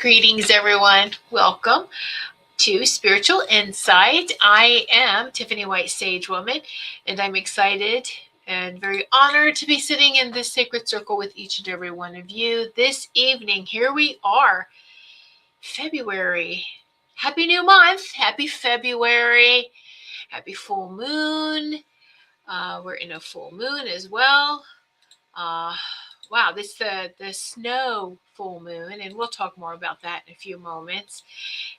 Greetings, everyone. Welcome to Spiritual Insight. I am Tiffany White Sage Woman, and I'm excited and very honored to be sitting in this sacred circle with each and every one of you this evening. Here we are, February. Happy new month. Happy February. Happy full moon. We're in a full moon as well. Wow, this the snow full moon, and we'll talk more about that in a few moments.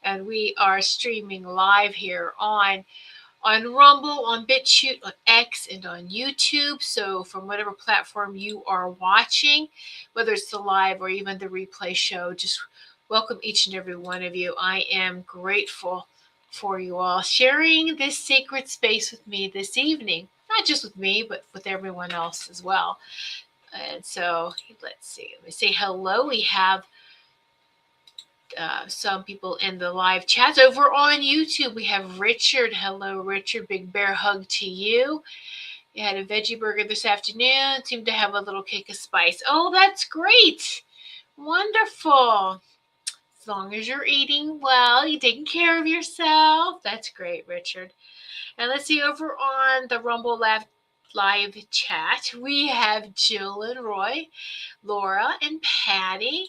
And we are streaming live here on Rumble, on BitChute, on X, and on YouTube. So from whatever platform you are watching, whether it's the live or even the replay show, just welcome each and every one of you. I am grateful for you all sharing this sacred space with me this evening. Not just with me, but with everyone else as well. And so let's see. Let me say hello. We have some people in the live chat over on YouTube. We have Richard. Hello, Richard. Big bear hug to you. You had a veggie burger this afternoon. Seemed to have a little kick of spice. Oh, that's great. Wonderful. As long as you're eating well, you're taking care of yourself. That's great, Richard. And let's see, over on the Rumble live chat, we have Jill and Roy, Laura and Patty.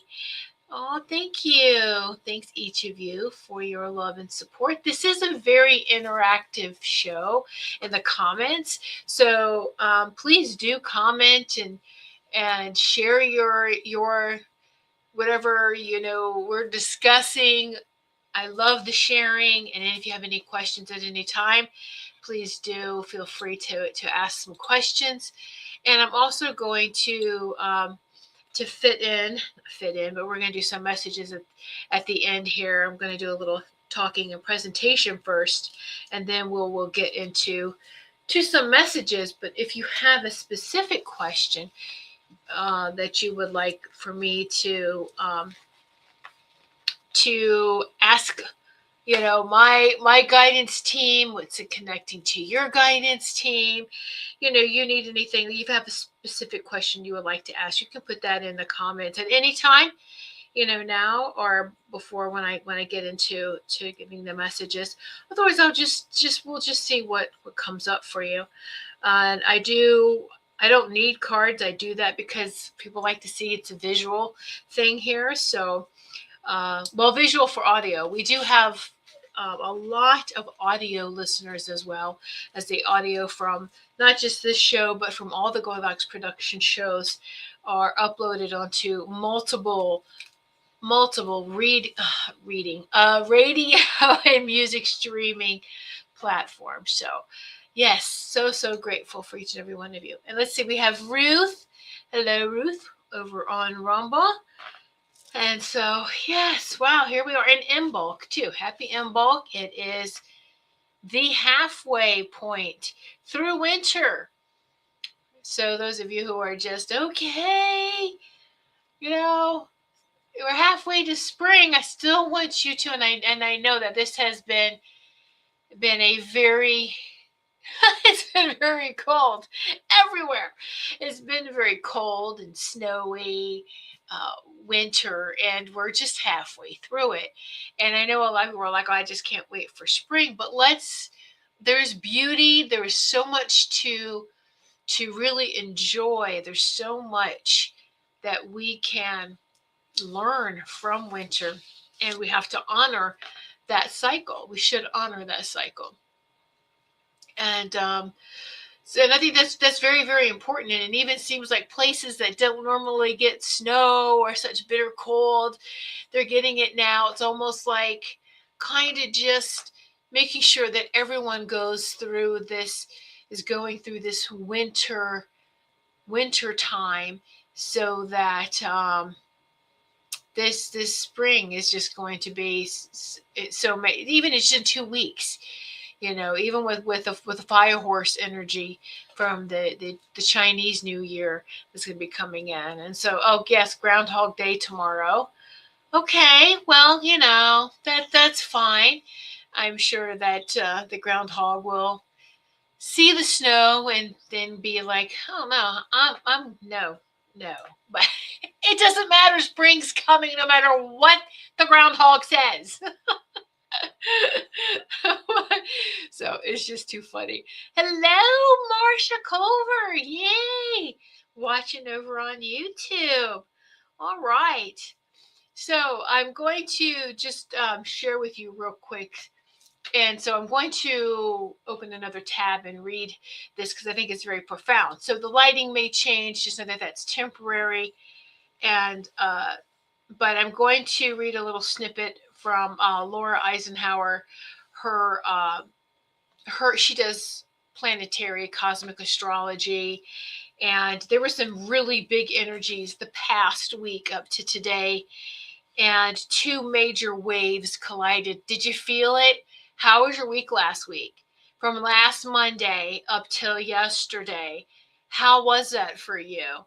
Oh, thank you. Thanks, each of you, for your love and support. This is a very interactive show in the comments. So please do comment and share your whatever we're discussing. I love the sharing. And if you have any questions at any time, please do feel free to ask some questions. And I'm also going to fit in, but we're going to do some messages at the end here. I'm going to do a little talking and presentation first, and then we'll get into some messages. But if you have a specific question that you would like for me to ask, my guidance team, what's it connecting to your guidance team? You need anything, you have a specific question you would like to ask, you can put that in the comments at any time, now or before when I get into giving the messages. Otherwise, we'll just see what comes up for you. And I don't need cards. I do that because people like to see it's a visual thing here. So visual for audio. We do have a lot of audio listeners as well as the audio from not just this show, but from all the Goldylocks production shows are uploaded onto multiple radio and music streaming platforms. So yes, so grateful for each and every one of you. And let's see, we have Ruth. Hello, Ruth, over on Rumble. And so, yes, wow, here we are in Imbolc too. Happy Imbolc. It is the halfway point through winter. So those of you who are just, okay, we're halfway to spring, I still want you to, and I know that this has been a very, it's been very cold everywhere. It's been very cold and snowy winter, and we're just halfway through it. And I know a lot of people are like, oh, I just can't wait for spring. But there's beauty. There is so much to really enjoy. There's so much that we can learn from winter, and we have to honor that cycle. We should honor that cycle. And I think that's very, very important. And it even seems like places that don't normally get snow or such bitter cold, they're getting it now. It's almost like kind of just making sure that everyone is going through this winter time, so that this spring is just going to be so, even it's in 2 weeks. Even with the fire horse energy from the Chinese New Year that's going to be coming in. And so, yes, Groundhog Day tomorrow. Okay, well, that's fine. I'm sure that the groundhog will see the snow and then be like, oh, no, I'm no. But it doesn't matter. Spring's coming no matter what The groundhog says. So it's just too funny. Hello, Marsha Culver. Yay. Watching over on YouTube. All right. So I'm going to just share with you real quick. And so I'm going to open another tab and read this because I think it's very profound. So the lighting may change, just know that that's temporary. And but I'm going to read a little snippet from Laura Eisenhower. She does planetary cosmic astrology, and there were some really big energies the past week up to today, and two major waves collided. Did you feel it? How was your week last week? From last Monday up till yesterday, how was that for you?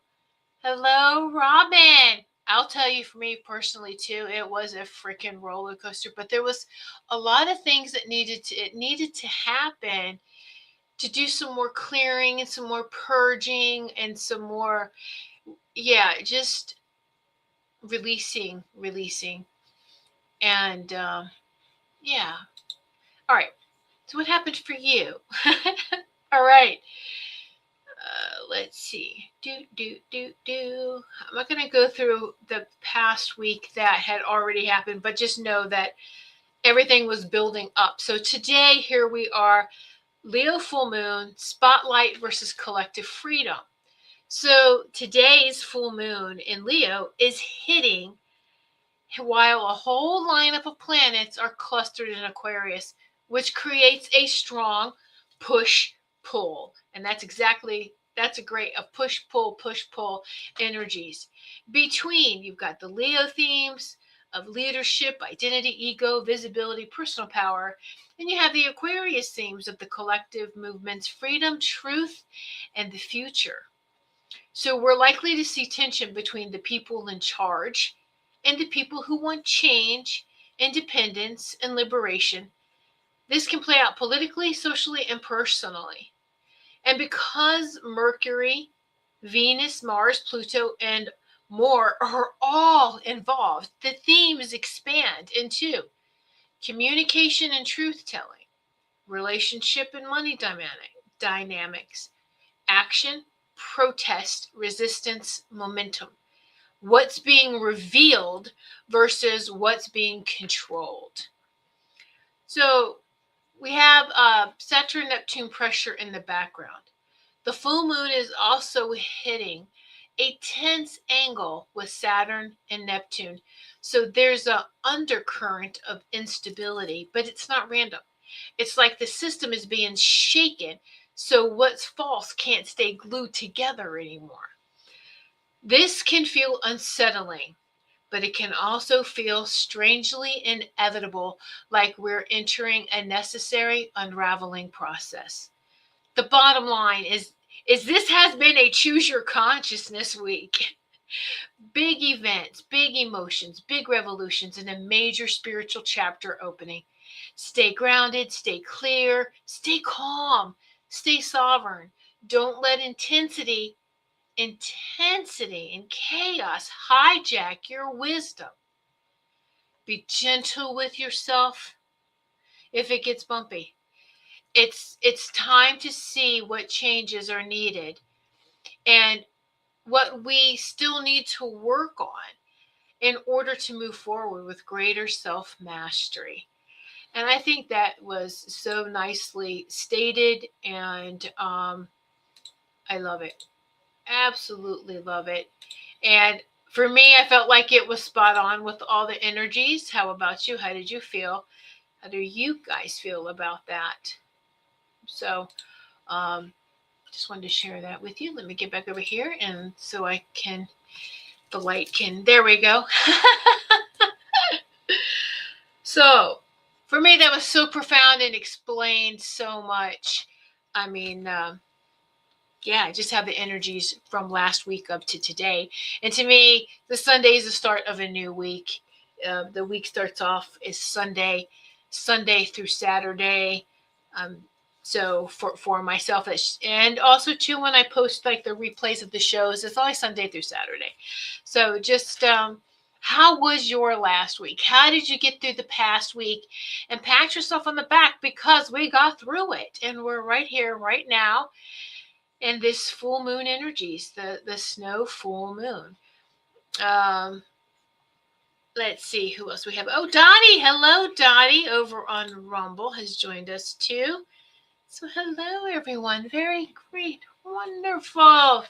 Hello, Robin. I'll tell you, for me personally too, it was a freaking roller coaster. But there was a lot of things that needed to happen to do some more clearing and some more purging and some more, just releasing, and All right. So what happened for you? All right. Let's see. I'm not going to go through the past week that had already happened, but just know that everything was building up. So today, here we are, Leo full moon, spotlight versus collective freedom. So today's full moon in Leo is hitting while a whole lineup of planets are clustered in Aquarius, which creates a strong push-pull. And that's a great push-pull energies. Between, you've got the Leo themes of leadership, identity, ego, visibility, personal power. And you have the Aquarius themes of the collective movements, freedom, truth, and the future. So we're likely to see tension between the people in charge and the people who want change, independence, and liberation. This can play out politically, socially, and personally. And because Mercury, Venus, Mars, Pluto, and more are all involved, the themes expand into communication and truth-telling, relationship and money dynamics, action, protest, resistance, momentum. What's being revealed versus what's being controlled. So we have Saturn-Neptune pressure in the background. The full moon is also hitting a tense angle with Saturn and Neptune. So there's an undercurrent of instability, but it's not random. It's like the system is being shaken, so what's false can't stay glued together anymore. This can feel unsettling, but it can also feel strangely inevitable, like we're entering a necessary unraveling process. The bottom line is this has been a choose your consciousness week. Big events, big emotions, big revolutions, and a major spiritual chapter opening. Stay grounded, stay clear, stay calm, stay sovereign. Don't let intensity and chaos hijack your wisdom. Be gentle with yourself if it gets bumpy. It's time to see what changes are needed and what we still need to work on in order to move forward with greater self-mastery. And I think that was so nicely stated, and I love it. Absolutely love it. And for me, I felt like it was spot on with all the energies. How about you? How did you feel? How do you guys feel about that? So just wanted to share that with you. Let me get back over here, and so the light can, there we go. So for me, that was so profound and explained so much. I mean, I just have the energies from last week up to today. And to me, the Sunday is the start of a new week. The week starts off is Sunday through Saturday. So for myself, and also too, when I post like the replays of the shows, it's always Sunday through Saturday. So just How was your last week? How did you get through the past week? And pat yourself on the back, because we got through it. And we're right here, right now, in this full moon energies, the snow full moon. Let's see who else we have. Oh, Dottie. Hello, Dottie, over on Rumble has joined us too. So hello, everyone. Very great. Wonderful.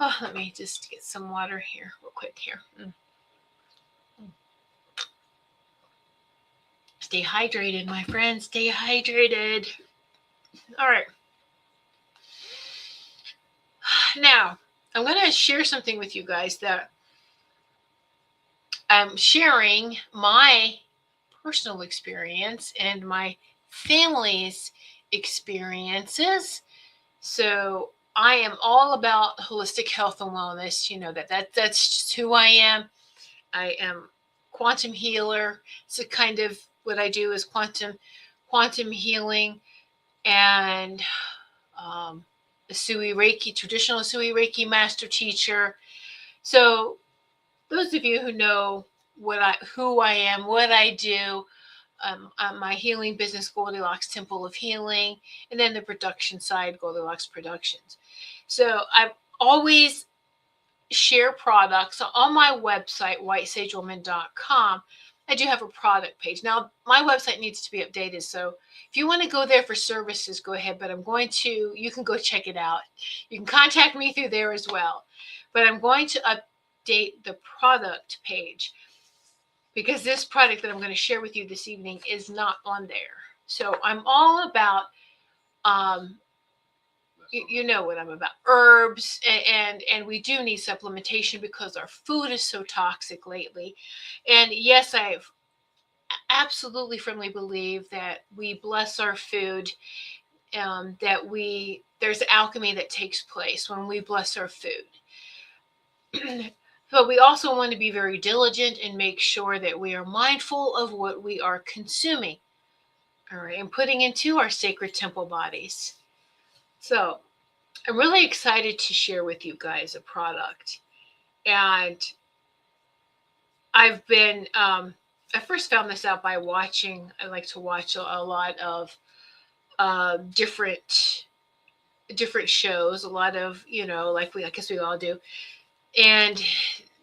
Oh, let me just get some water here real quick here. Stay hydrated, my friends. Stay hydrated. All right. Now, I'm going to share something with you guys that I'm sharing my personal experience and my family's experiences. So I am all about holistic health and wellness. You know that's just who I am. I am quantum healer. So kind of what I do is quantum healing and Usui Reiki, traditional Usui Reiki master teacher. So those of you who know who I am, what I do, my healing business, Goldylocks Temple of Healing, and then the production side, Goldylocks Productions. So I've always share products on my website, whitesagewoman.com. I do have a product page. Now, my website needs to be updated. So if you want to go there for services, go ahead. But you can go check it out. You can contact me through there as well. But I'm going to update the product page, because this product that I'm going to share with you this evening is not on there. So I'm all about, you know what I'm about, herbs, and we do need supplementation because our food is so toxic lately. And yes, I absolutely firmly believe that we bless our food, there's alchemy that takes place when we bless our food. But we also want to be very diligent and make sure that we are mindful of what we are consuming, all right, and putting into our sacred temple bodies. So I'm really excited to share with you guys a product. And I've been, I first found this out by watching. I like to watch a lot of different shows, a lot of, I guess we all do. And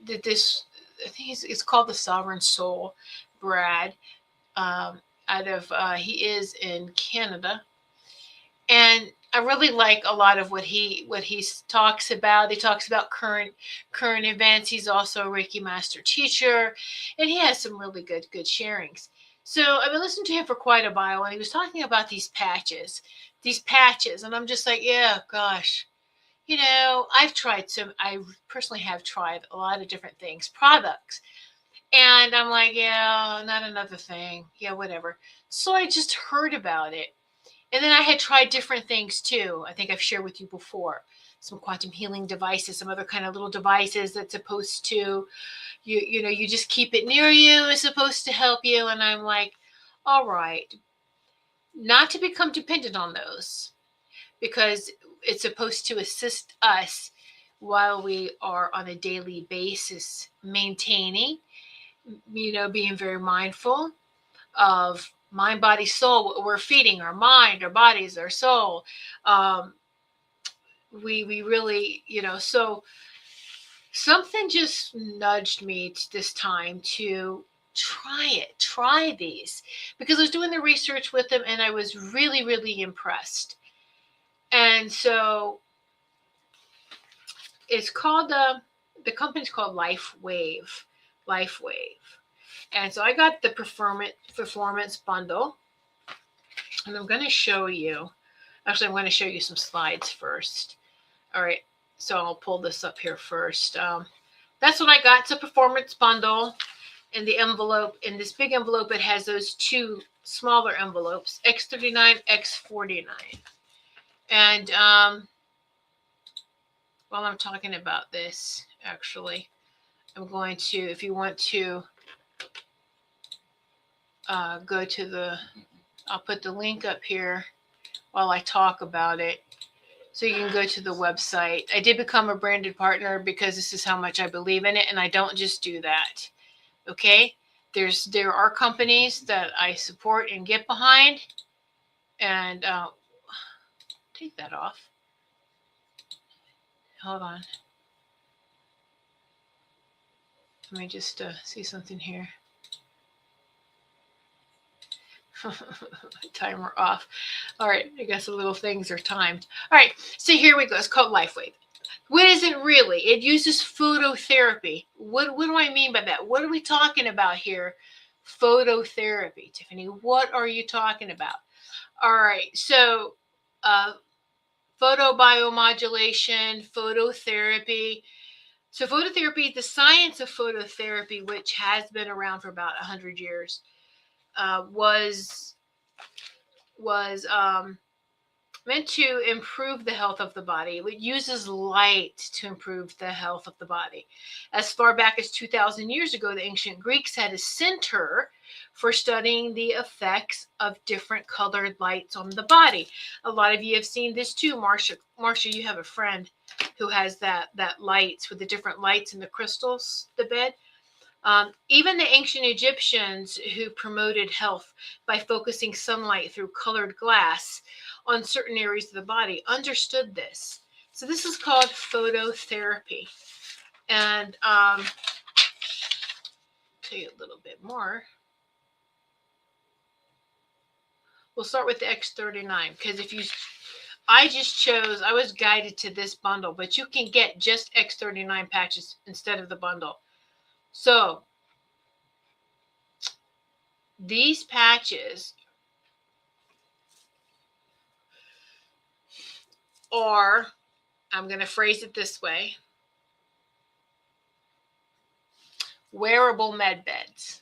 this, I think it's called The Sovereign Soul, Brad, he is in Canada. And I really like a lot of what he talks about. He talks about current events. He's also a Reiki master teacher, and he has some really good sharings. So I've been listening to him for quite a while, and he was talking about these patches, and I'm just like, yeah, gosh, I personally have tried a lot of different things, products, and I'm like, yeah, not another thing, yeah, whatever. So I just heard about it. And then I had tried different things too. I think I've shared with you before, some quantum healing devices, some other kind of little devices that's supposed to, you just keep it near you, is supposed to help you. And I'm like, all right, not to become dependent on those, because it's supposed to assist us while we are on a daily basis maintaining, being very mindful of mind, body, soul, what we're feeding our mind, our bodies, our soul. We really, so something just nudged me this time to try these, because I was doing the research with them and I was really, really impressed. And so it's called, the company's called LifeWave. And so I got the performance bundle, and I'm going to show you. Actually, I'm going to show you some slides first. All right, so I'll pull this up here first. That's what I got. It's a performance bundle. In the envelope, in this big envelope, it has those two smaller envelopes, X39, X49. And while I'm talking about this, actually, I'm going to, if you want to go to I'll put the link up here while I talk about it, so you can go to the website. I did become a branded partner because this is how much I believe in it, and I don't just do that. Okay, there are companies that I support and get behind, and take that off. Hold on. Let me just see something here. Timer off. All right, I guess the little things are timed. All right, so here we go. It's called LifeWave. What is it really? It uses phototherapy. What do I mean by that? What are we talking about here? Phototherapy, Tiffany. What are you talking about? All right, so photobiomodulation, phototherapy. So phototherapy, the science of phototherapy, which has been around for about 100 years, was meant to improve the health of the body. It uses light to improve the health of the body. As far back as 2,000 years ago, the ancient Greeks had a center for studying the effects of different colored lights on the body. A lot of you have seen this too. Marcia, you have a friend who has that lights with the different lights and the crystals, the bed. Even the ancient Egyptians, who promoted health by focusing sunlight through colored glass on certain areas of the body, understood this. So this is called phototherapy. And I'll tell you a little bit more. We'll start with the X39, because I was guided to this bundle, but you can get just X39 patches instead of the bundle. So these patches are, I'm going to phrase it this way, wearable med beds.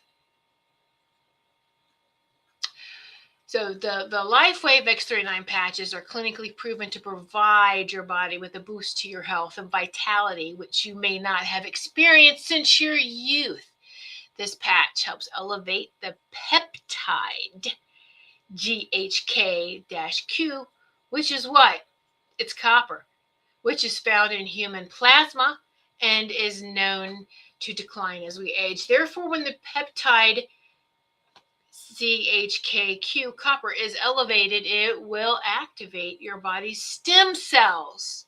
So the LifeWave X39 patches are clinically proven to provide your body with a boost to your health and vitality, which you may not have experienced since your youth. This patch helps elevate the peptide GHK-Q, which is what? It's copper, which is found in human plasma and is known to decline as we age. Therefore, when the peptide GHK-Q copper is elevated, it will activate your body's stem cells,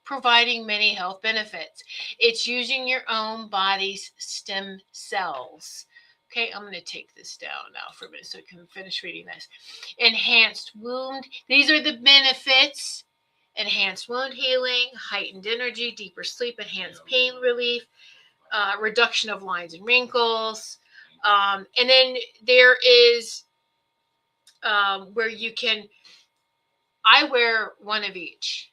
providing many health benefits. It's using your own body's stem cells. Okay, I'm going to take this down now for a minute so I can finish reading this. Enhanced wound. These are the benefits. Enhanced wound healing, heightened energy, deeper sleep, enhanced pain relief, reduction of lines and wrinkles. And then there is where you can, I wear one of each.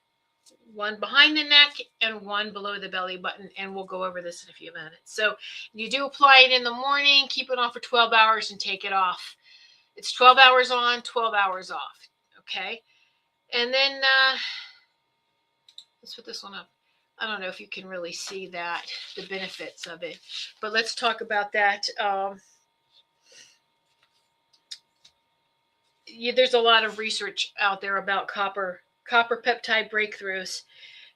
One behind the neck and one below the belly button, and we'll go over this in a few minutes. So you do apply it in the morning, keep it on for 12 hours and take it off. It's 12 hours on, 12 hours off. Okay. And then let's put this one up. I don't know if you can really see that, the benefits of it, but let's talk about that. There's a lot of research out there about copper peptide breakthroughs.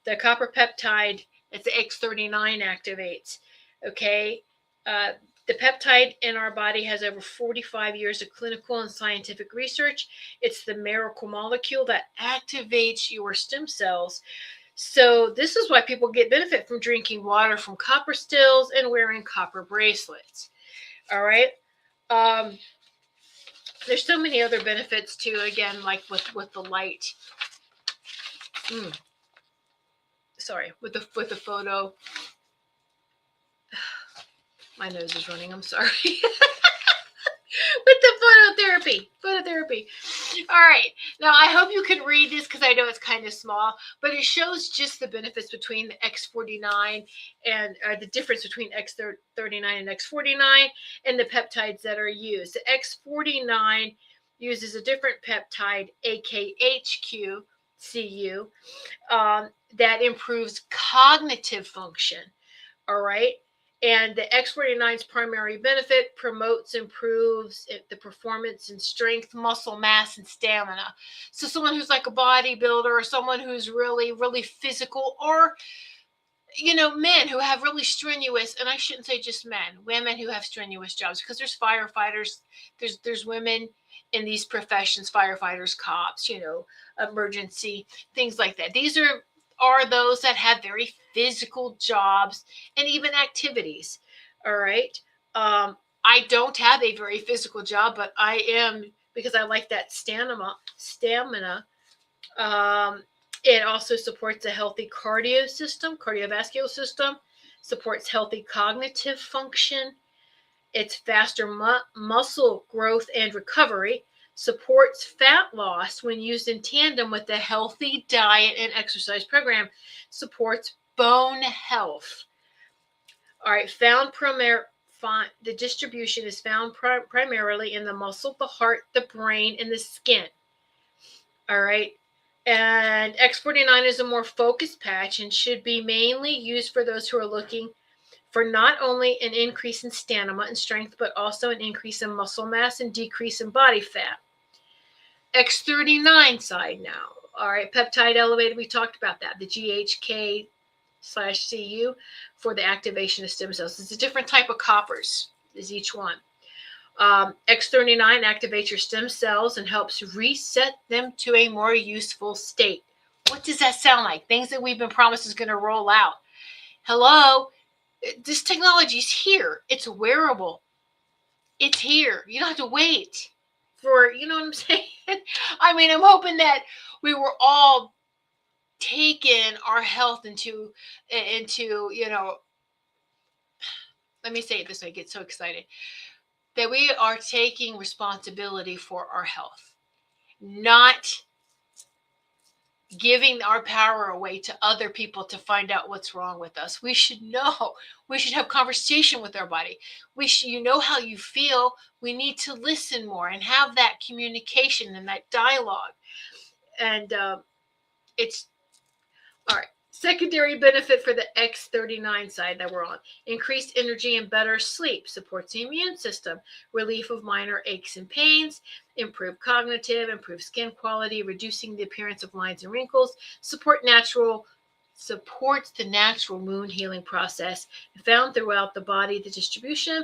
The copper peptide, it's the X39 activates. Okay. The peptide in our body has over 45 years of clinical and scientific research. It's the miracle molecule that activates your stem cells. So this is why people get benefit from drinking water from copper stills and wearing copper bracelets. All right. There's so many other benefits too, again, like with the light. Sorry, with the photo. My nose is running, I'm sorry. With the phototherapy. All right. Now, I hope you can read this because I know it's kind of small, but it shows just the benefits between the X49 and the difference between X39 and X49 and the peptides that are used. The X49 uses a different peptide, AKHQ, CU, that improves cognitive function. All right. And the X49's primary benefit improves the performance and strength, muscle mass, and stamina. So someone who's like a bodybuilder or someone who's really, really physical, or men who have really strenuous, and I shouldn't say just men, women who have strenuous jobs, because there's firefighters, there's women in these professions, firefighters, cops, emergency, things like that. These are those that have very physical jobs and even activities. All right. I don't have a very physical job, but I am, because I like that stamina. It also supports a healthy cardiovascular system, supports healthy cognitive function. It's faster muscle growth and recovery, supports fat loss when used in tandem with a healthy diet and exercise program, supports bone health. All right, the distribution is found primarily in the muscle, the heart, the brain, and the skin. All right. And X49 is a more focused patch and should be mainly used for those who are looking for not only an increase in stamina and strength, but also an increase in muscle mass and decrease in body fat. X39 side now. All right, peptide elevated, we talked about that. The GHK/Cu for the activation of stem cells. It's a different type of coppers, is each one. X39 activates your stem cells and helps reset them to a more useful state. What does that sound like? Things that we've been promised is going to roll out. Hello, this technology is here. It's wearable. It's here. You don't have to wait for, you know what I'm saying? I mean, I'm hoping that we were all taking our health into, let me say it this way, I get so excited, that we are taking responsibility for our health, not giving our power away to other people to find out what's wrong with us. We should know. We should have conversation with our body. You know how you feel. We need to listen more and have that communication and that dialogue. And it's all right. Secondary benefit for the X39 side that we're on: increased energy and better sleep, supports the immune system, relief of minor aches and pains, improved cognitive, improved skin quality, reducing the appearance of lines and wrinkles, supports the natural wound healing process found throughout the body. The distribution,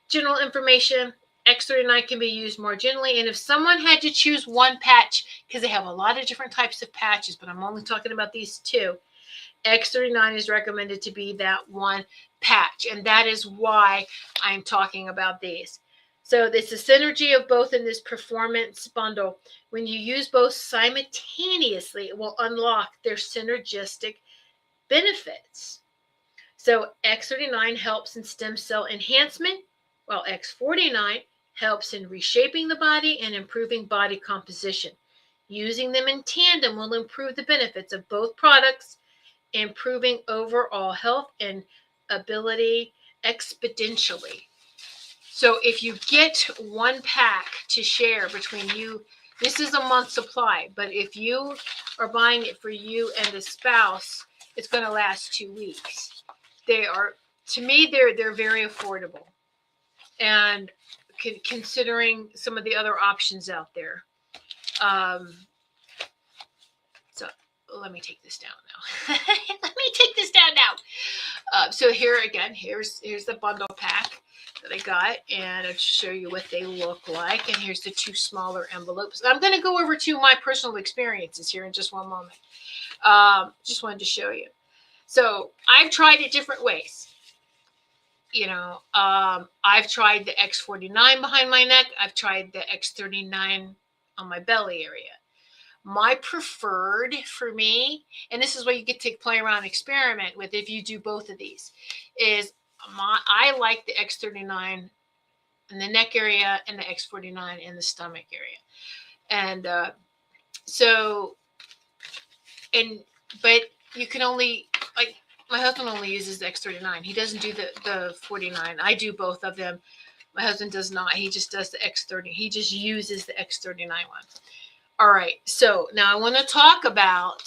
general information: X39 can be used more generally, and if someone had to choose one patch, because they have a lot of different types of patches, but I'm only talking about these two, X39 is recommended to be that one patch, and that is why I'm talking about these. So it's a synergy of both in this performance bundle. When you use both simultaneously, it will unlock their synergistic benefits. So X39 helps in stem cell enhancement, while X49 helps in reshaping the body and improving body composition. Using them in tandem will improve the benefits of both products, improving overall health and ability exponentially. So if you get one pack to share between you, this is a month supply, but if you are buying it for you and a spouse, it's going to last 2 weeks. They are, to me, they're very affordable, and considering some of the other options out there. So let me take this down now. Let me take this down now. So here again, here's the bundle pack that I got, and I'll show you what they look like. And here's the 2 smaller envelopes. I'm going to go over to my personal experiences here in just one moment. Just wanted to show you. So I've tried it different ways. I've tried the X49 behind my neck. I've tried the X39 on my belly area. My preferred for me, and this is what you get to play around and experiment with if you do both of these, is I like the X39 in the neck area and the X49 in the stomach area. And but you can only, like, my husband only uses the X39. He doesn't do the 49. I do both of them. My husband does not. He just does the X30. He just uses the X39 one. All right, so now I want to talk about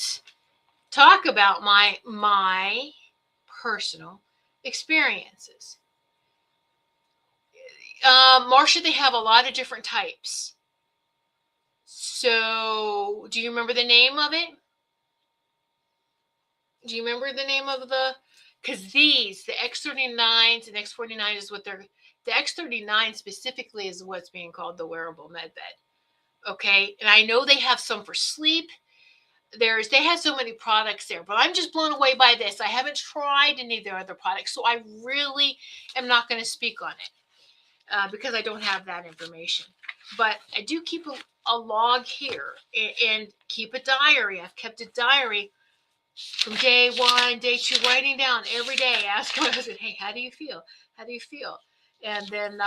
my personal experiences. Marcia, they have a lot of different types. So, do you remember the name of it? Do you remember the name of the because the X39s and X49 is what the X39 specifically is what's being called the wearable med bed. Okay. And I know they have some for sleep. They have so many products there, but I'm just blown away by this. I haven't tried any of their other products, so I really am not going to speak on it because I don't have that information. But I do keep a log here and keep a diary. I've kept a diary from day 1, day 2, writing down every day, asking my husband, hey, how do you feel? How do you feel? And then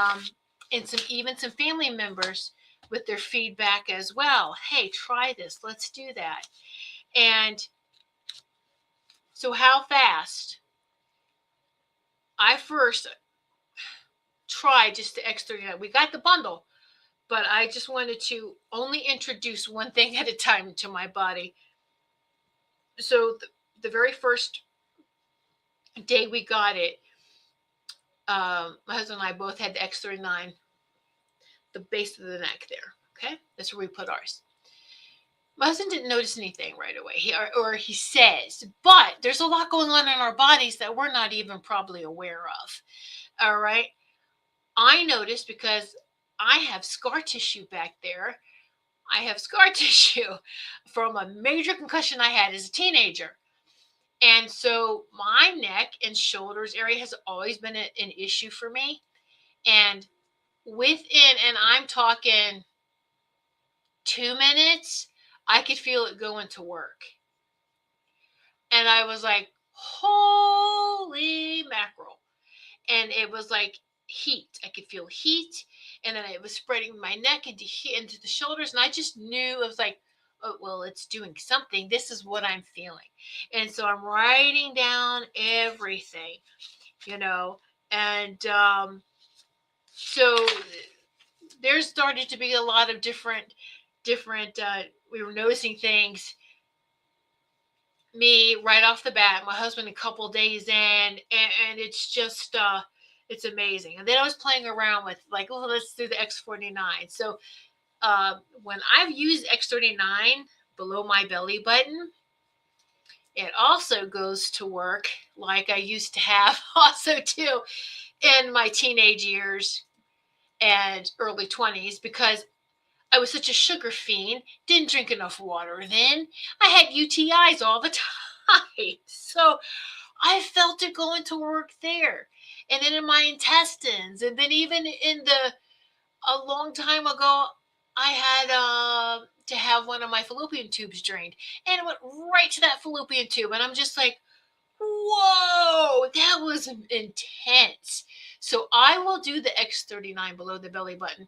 and some family members with their feedback as well. Hey, try this. Let's do that. And so how fast? I first tried just the X39. We got the bundle, but I just wanted to only introduce one thing at a time to my body. So the very first day we got it, my husband and I both had the X39, the base of the neck there. Okay, that's where we put ours. My husband didn't notice anything right away. He says, but there's a lot going on in our bodies that we're not even probably aware of. All right. I noticed because I have scar tissue back there. I have scar tissue from a major concussion I had as a teenager. And so my neck and shoulders area has always been an issue for me. And and I'm talking 2 minutes, I could feel it going to work. And I was like, holy mackerel. And it was like heat. I could feel heat. And then it was spreading my neck into the shoulders. And I just knew, it was like, oh, well, it's doing something. This is what I'm feeling. And so I'm writing down everything, and so there started to be a lot of different, we were noticing things. Me right off the bat, my husband a couple days in, and it's just it's amazing. And then I was playing around with like, oh, let's do the X49. So when I've used X39 below my belly button, it also goes to work like I used to have also too in my teenage years and early 20s, because I was such a sugar fiend, didn't drink enough water then. I had UTIs all the time. So I felt it going to work there. And then in my intestines. And then even a long time ago, I had to have one of my fallopian tubes drained. And it went right to that fallopian tube. And I'm just like, whoa, that was intense. So I will do the X39 below the belly button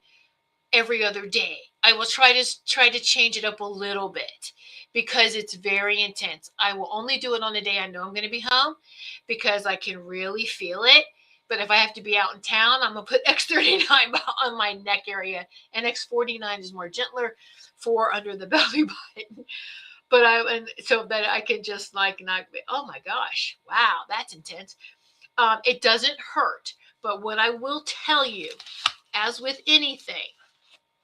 every other day. I will try to change it up a little bit because it's very intense. I will only do it on the day I know I'm going to be home because I can really feel it. But if I have to be out in town, I'm going to put X39 on my neck area, and X49 is more gentler for under the belly button. But so that I can just not, oh my gosh, wow, that's intense. It doesn't hurt. But what I will tell you, as with anything,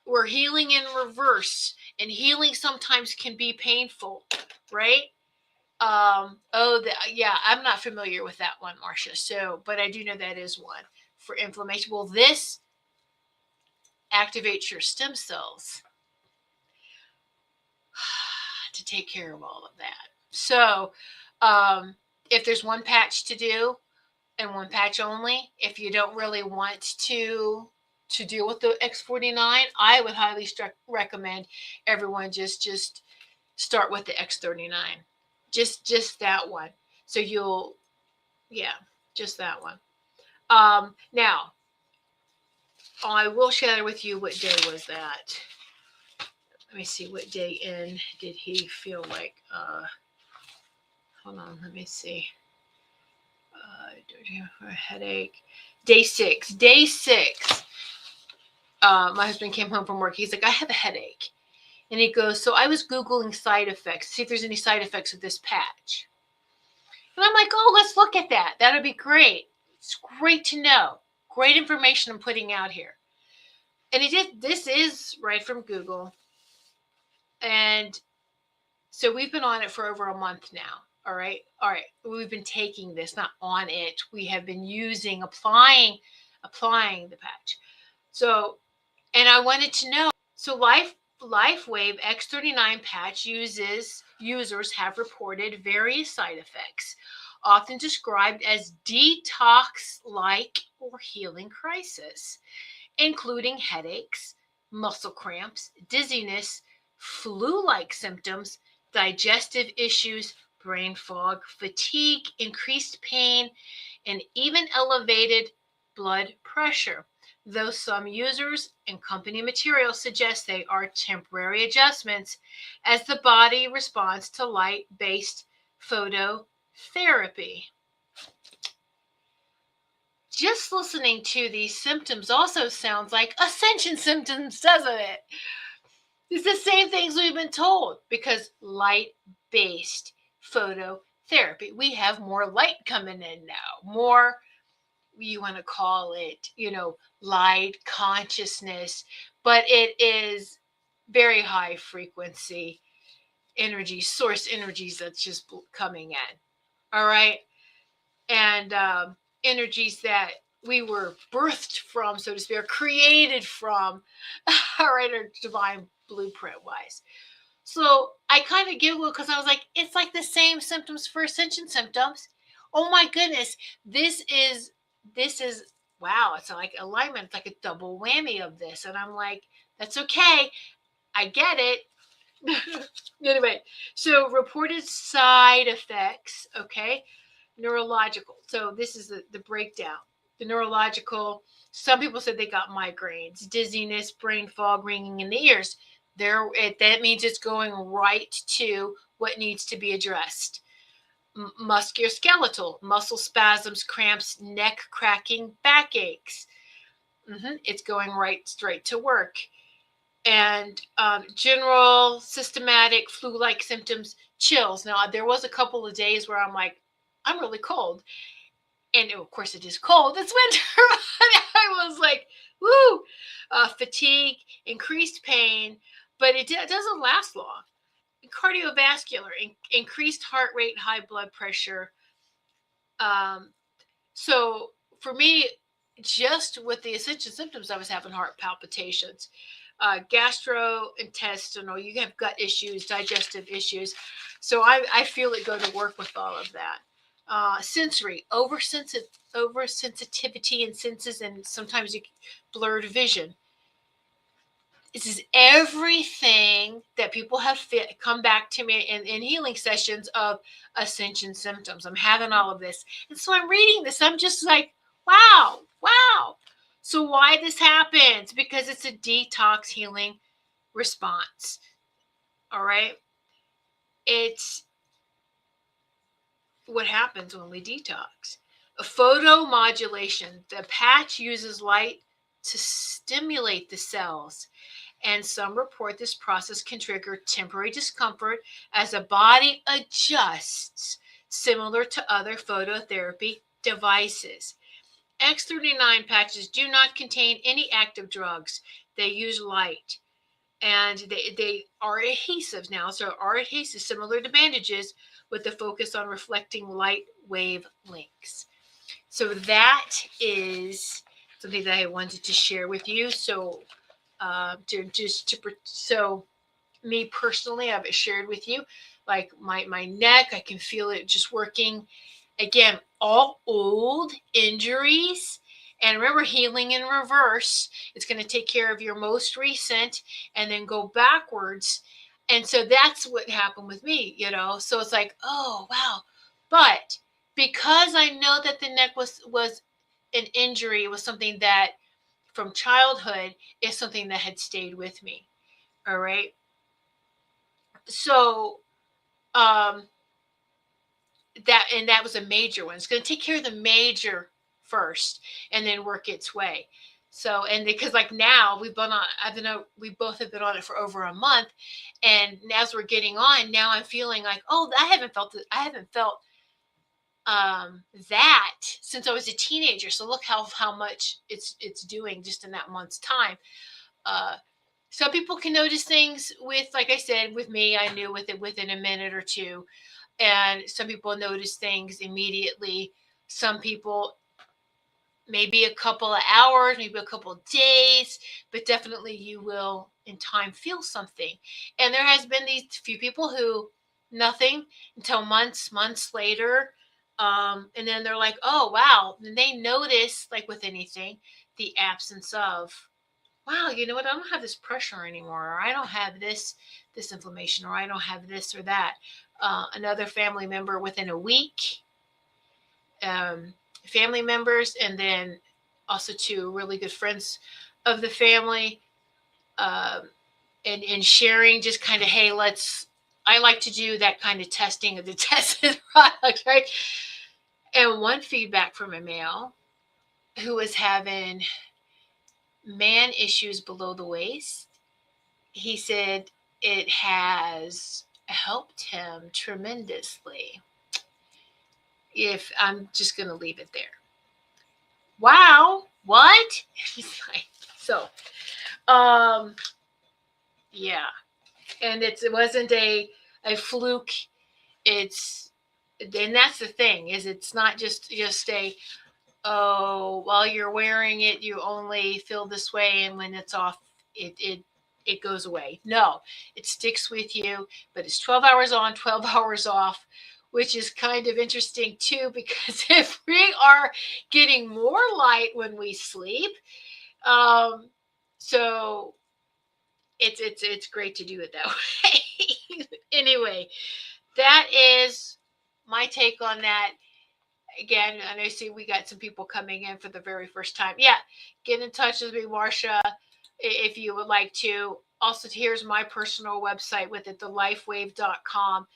we're healing in reverse, and healing sometimes can be painful, right? I'm not familiar with that one, Marcia. So, but I do know that is one for inflammation. Well, this activates your stem cells to take care of all of that. So, if there's one patch to do and one patch only, if you don't really want to deal with the X49, I would highly recommend everyone just start with the X39. Just that one. So just that one. Now, I will share with you what day was that. Let me see, what day in did he feel like? Hold on, let me see. A headache. Day 6. My husband came home from work. He's like, I have a headache. And he goes, so I was Googling side effects, see if there's any side effects of this patch. And I'm like, oh, let's look at that. That'd be great. It's great to know. Great information I'm putting out here. And he did. This is right from Google. And so we've been on it for over a month now. All right. All right. We've been taking this, not on it. We have been applying the patch. So, and I wanted to know, so LifeWave X39 patch users have reported various side effects, often described as detox-like or healing crisis, including headaches, muscle cramps, dizziness, flu-like symptoms, digestive issues, brain fog, fatigue, increased pain, and even elevated blood pressure. Though some users and company materials suggest they are temporary adjustments as the body responds to light-based phototherapy. Just listening to these symptoms also sounds like ascension symptoms, doesn't it? It's the same things we've been told, because light-based phototherapy. We have more light coming in now, more, you want to call it, light consciousness, but it is very high frequency energy, source energies that's just coming in. All right. And energies that we were birthed from, so to speak, or created from, all right, or divine blueprint wise. So I kind of giggled because I was like, it's like the same symptoms for ascension symptoms. Oh my goodness, this is wow, it's like alignment. It's like a double whammy of this. And I'm like, that's okay. I get it. Anyway, so reported side effects, okay? Neurological. So this is the breakdown. The neurological, some people said they got migraines, dizziness, brain fog, ringing in the ears. That means it's going right to what needs to be addressed. Musculoskeletal, muscle spasms, cramps, neck cracking, backaches. It's going right straight to work. And general systematic flu-like symptoms, chills. Now, there was a couple of days where I'm like, I'm really cold. And of course it is cold. It's winter. I was like, woo, fatigue, increased pain, but it doesn't last long. Cardiovascular, increased heart rate, high blood pressure. So for me, just with the ascension symptoms, I was having heart palpitations. Gastrointestinal, you have gut issues, digestive issues. So I feel it go to work with all of that. Sensory, oversensitivity in senses, and sometimes blurred vision. This is everything that people have come back to me in healing sessions of ascension symptoms. I'm having all of this. And so I'm reading this. I'm just like, wow. So why this happens? Because it's a detox healing response. All right. It's what happens when we detox. A photomodulation. The patch uses light to stimulate the cells, and some report this process can trigger temporary discomfort as the body adjusts, similar to other phototherapy devices. X39 patches do not contain any active drugs. They use light, and they are adhesives now. So are adhesives similar to bandages, with the focus on reflecting light wave links. So that is something that I wanted to share with you. So so me personally, I've shared with you, like my neck, I can feel it just working. Again, all old injuries. And remember, healing in reverse. It's going to take care of your most recent and then go backwards. And so that's what happened with me, So it's like, oh, wow. But because I know that the neck was an injury, it was something that from childhood is something that had stayed with me. All right. So that was a major one. It's going to take care of the major first and then work its way. So, and because like now we both have been on it for over a month, and as we're getting on now, I'm feeling like, oh, I haven't felt that since I was a teenager. So look how much it's doing just in that month's time. Some people can notice things with, like I said, with me, I knew within a minute or two. And some people notice things immediately. Some people maybe a couple of hours, maybe a couple of days, but definitely you will in time feel something. And there has been these few people who nothing until months later. And then they're like, oh, wow. And they notice, like with anything, the absence of, wow, you know what? I don't have this pressure anymore, or I don't have this inflammation, or I don't have this or that. Another family member within a week, family members, and then also two really good friends of the family, and sharing just kind of, hey, I like to do that kind of testing of the tested product, right? And one feedback from a male who was having man issues below the waist, he said it has helped him tremendously. If I'm just going to leave it there. Wow, what? So, yeah, and it wasn't a fluke. And that's the thing, is it's not just a, oh, while you're wearing it, you only feel this way, and when it's off, it goes away. No, it sticks with you, but it's 12 hours on, 12 hours off, which is kind of interesting too, because if we are getting more light when we sleep, so it's great to do it that way. Anyway, that is my take on that. Again, and I see we got some people coming in for the very first time. Yeah, get in touch with me, Marsha, if you would like to. Also, here's my personal website with it, thelifewave.com,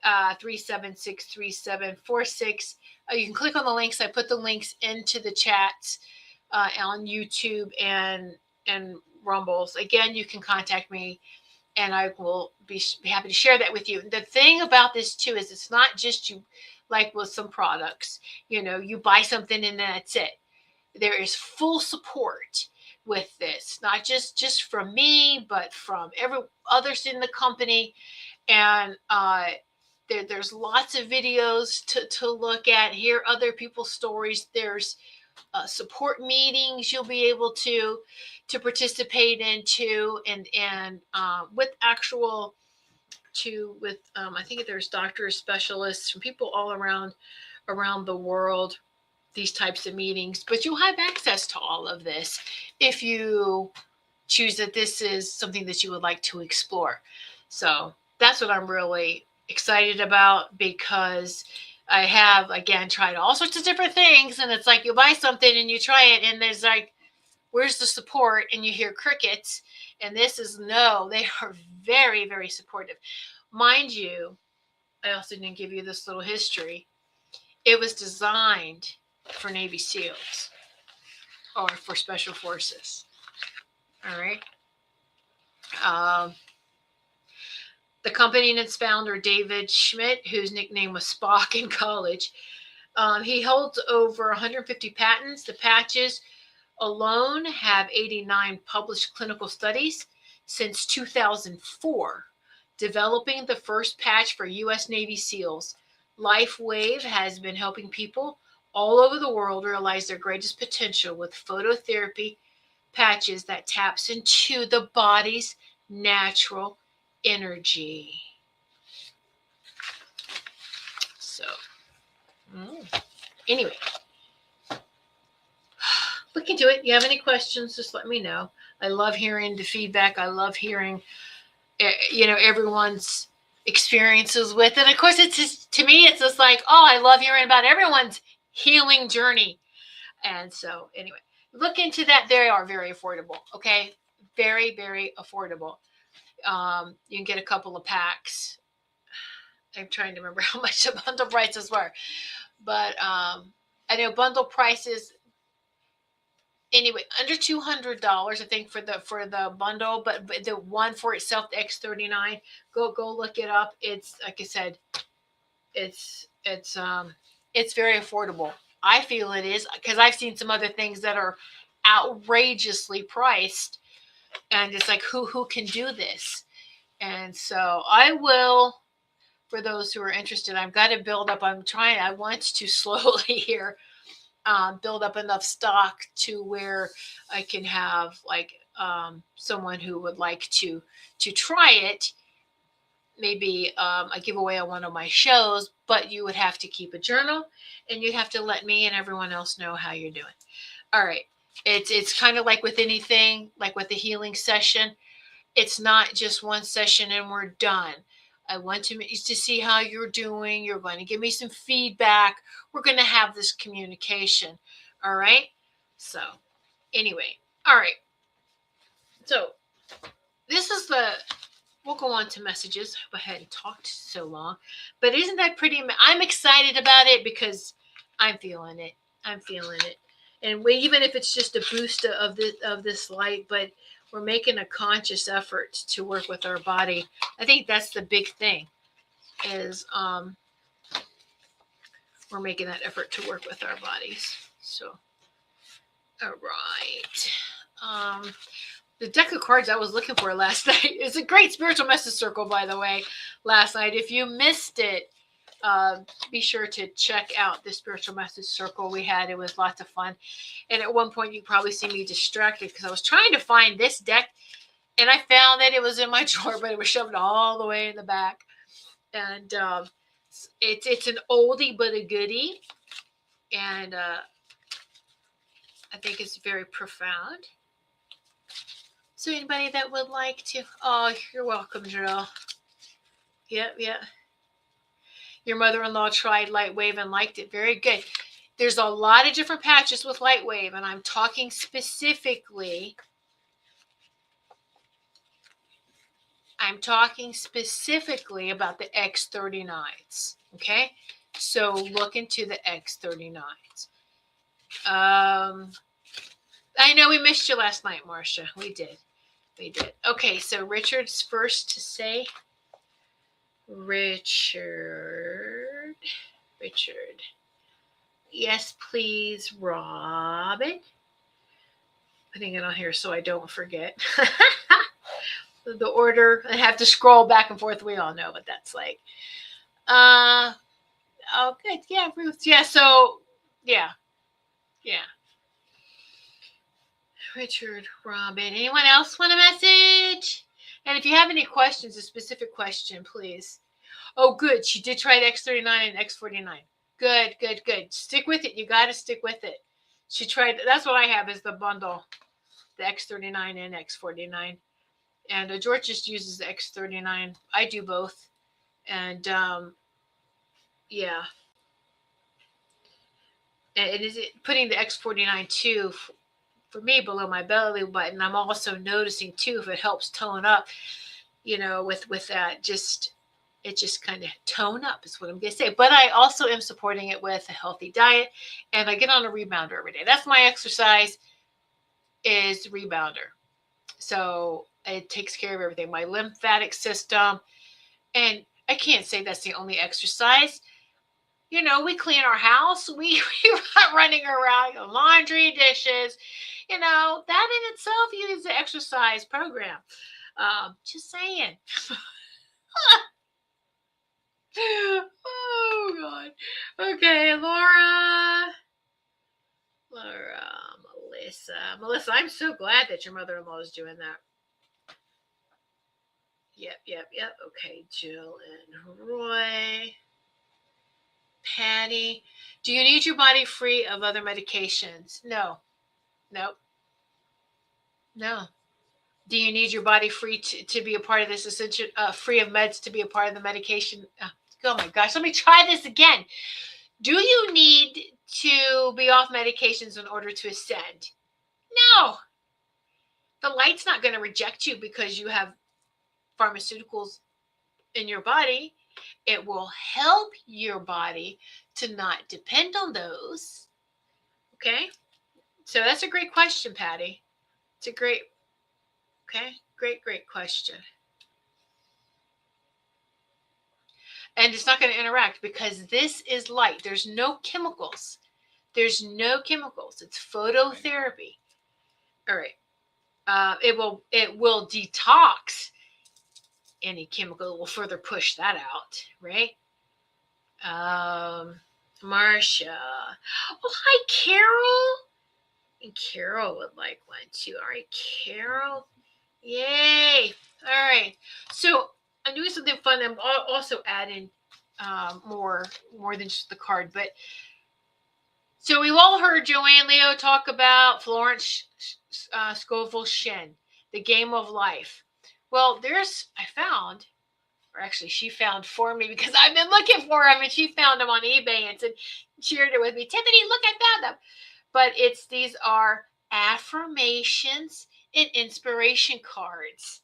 3763746. You can click on the links. I put the links into the chats on YouTube and Rumbles. Again, you can contact me, and I will be happy to share that with you. The thing about this too is it's not just you, like with some products, you buy something and that's it. There is full support with this, not just from me, but from every others in the company. And there's lots of videos to look at, hear other people's stories. There's support meetings you'll be able to participate into, and with actual with I think there's doctors, specialists, from people all around the world, these types of meetings. But you'll have access to all of this if you choose that this is something that you would like to explore. So that's what I'm really excited about, because I have, again, tried all sorts of different things, and it's like you buy something and you try it, and there's like, where's the support? And you hear crickets. And this is, no, they are very, very supportive. Mind you, I also didn't give you this little history. It was designed for Navy SEALs or for Special Forces. All right. The company and its founder, David Schmidt, whose nickname was Spock in college, he holds over 150 patents. The patches alone have 89 published clinical studies since 2004, developing the first patch for U.S. Navy SEALs. LifeWave has been helping people all over the world realize their greatest potential with phototherapy patches that taps into the body's natural energy. So, anyway, look into it. If you have any questions, just let me know. I love hearing the feedback. I love hearing, everyone's experiences with it. Of course, it's just, to me, it's just like, oh, I love hearing about everyone's healing journey. And so, anyway, look into that. They are very affordable. Okay, very, very affordable. You can get a couple of packs. I'm trying to remember how much the bundle prices were, but I know bundle prices, anyway, under $200, I think, for the bundle, but the one for itself, the X39, go look it up. It's, like I said, it's very affordable. I feel it is, because I've seen some other things that are outrageously priced, and it's like, who can do this? And so I will for those who are interested. I've got to build up. I want to slowly here build up enough stock to where I can have like someone who would like to try it. Maybe a giveaway on one of my shows, but you would have to keep a journal and you'd have to let me and everyone else know how you're doing. All right. It's kind of like with anything, like with the healing session. It's not just one session and we're done. I want to see how you're doing. You're going to give me some feedback. We're going to have this communication. All right. So anyway, all right. So this is we'll go on to messages. I hope I hadn't talked so long, but isn't that pretty? I'm excited about it because I'm feeling it. I'm feeling it. And even if it's just a boost of this light, but we're making a conscious effort to work with our body. I think that's the big thing is we're making that effort to work with our bodies. So, all right. The deck of cards I was looking for last night. It's a great spiritual message circle, by the way, last night. If you missed it, be sure to check out the spiritual message circle we had. It was lots of fun. And at one point, you probably see me distracted because I was trying to find this deck. And I found that it was in my drawer, but it was shoved all the way in the back. And it's an oldie but a goodie. And I think it's very profound. So anybody that would like to? Oh, you're welcome, Drill. Yep. Your mother-in-law tried Lightwave and liked it. Very good. There's a lot of different patches with Lightwave, and I'm talking specifically about the X39s. Okay? So look into the X39s. I know we missed you last night, Marcia. We did. Okay, so Richard's first to say. Richard. Yes, please, Robin. Putting it on here so I don't forget. The order, I have to scroll back and forth. We all know what that's like. Oh, good. Yeah, Ruth. Yeah, so, yeah. Richard, Robin. Anyone else want a message? And if you have any questions, a specific question, please. Oh, good. She did try the X39 and X49. Good. Stick with it. You got to stick with it. She tried. That's what I have is the bundle, the X39 and X49. And George just uses the X39. I do both. And yeah. And it is putting the X49 too for me below my belly button. I'm also noticing too if it helps tone up, with that it just kind of tone up is what I'm going to say. But I also am supporting it with a healthy diet, and I get on a rebounder every day. That's my exercise is rebounder. So it takes care of everything, my lymphatic system. And I can't say that's the only exercise. We clean our house. We're not running around, laundry, dishes. That in itself is an exercise program. Just saying. Oh, God. Okay, Laura, Melissa, I'm so glad that your mother-in-law is doing that. Yep. Okay, Jill and Roy. Patty, do you need your body free of other medications? No. Do you need your body free to be a part of this essential, free of meds to be a part of the medication? Oh my gosh, let me try this again. Do you need to be off medications in order to ascend? No. The light's not going to reject you because you have pharmaceuticals in your body. It will help your body to not depend on those. Okay? So that's a great question, Patty. It's a great question. And it's not going to interact because this is light. There's no chemicals. It's phototherapy. All right. It will detox any chemical will further push that out, right? Marcia. Oh, hi, Carol. And Carol would like one too. All right, Carol. Yay. All right. So I'm doing something fun. I'm also adding more than just the card. But so we've all heard Joanne Leo talk about Florence Scovel Shen, the game of life. Well, I found, or actually she found for me because I've been looking for them, and she found them on eBay and shared it with me. Tiffany, look, I found them. But these are affirmations and inspiration cards.